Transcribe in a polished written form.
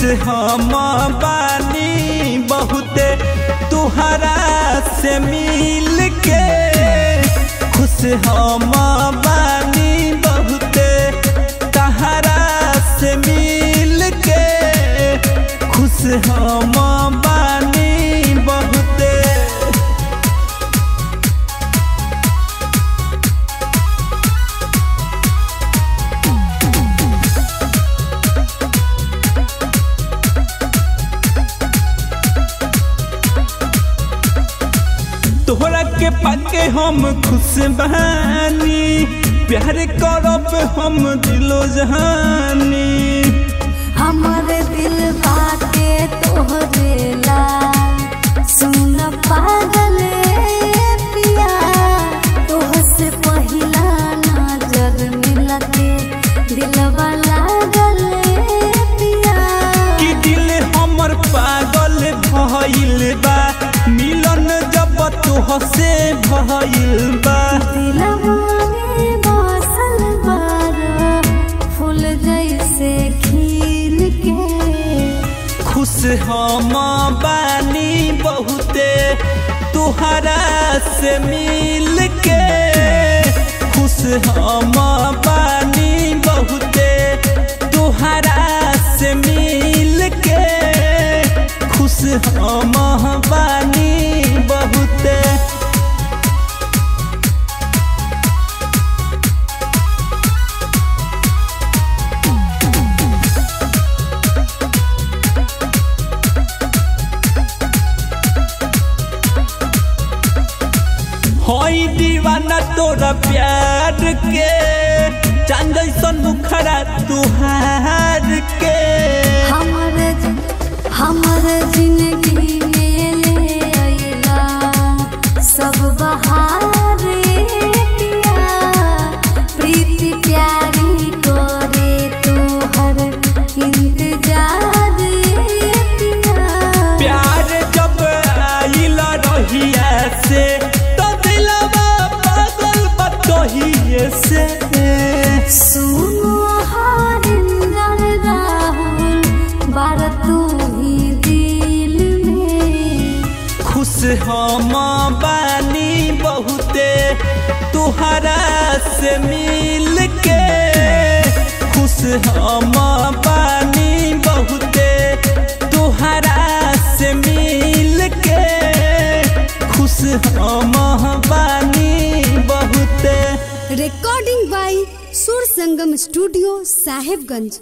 हम बानी बहुते तुहरा से मिल के, खुश हम बानी बहुते तहरा से मिल के, खुश हम बानी बहुते। तोहरा के पाके हम खुश बहानी, प्यार करब हम दिलो जहानी। हमारे दिल बाटे तोहरे ला, सुन पागल पिया, तोहसे पहिला नजर मिलते दिलवा लागल पिया। कि दिल हमर पागल भइल बा, मिलन जब तोहसे भइल बा। दिलवा में बसल बारा फूल जैसे खिल के, खुश हम बानी बहुते तुहरा से मिल के, खुश हम बानी बहुते तुहरा से मिल के, खुश हम बानी बहुते। होई दीवाना तोरा प्यार के, चांद जैसन मुखरा तुहार के। हमर जिंदगी में ले आइला सब बहार पिया, प्रीति प्यारी करे तोहर इंतजार पिया। प्यार जब आइल रहिया से तो दिलवा पागल बतहिए से। सुनो हरिंदर राहुल बार तू ही दिल में, खुश हम बानी बहुते तुहरा से मिल के, खुश हम बानी बहुते तुहरा से मिल के, खुश हम बानी बहुते। रिकॉर्डिंग बाय सुर संगम स्टूडियो साहेबगंज।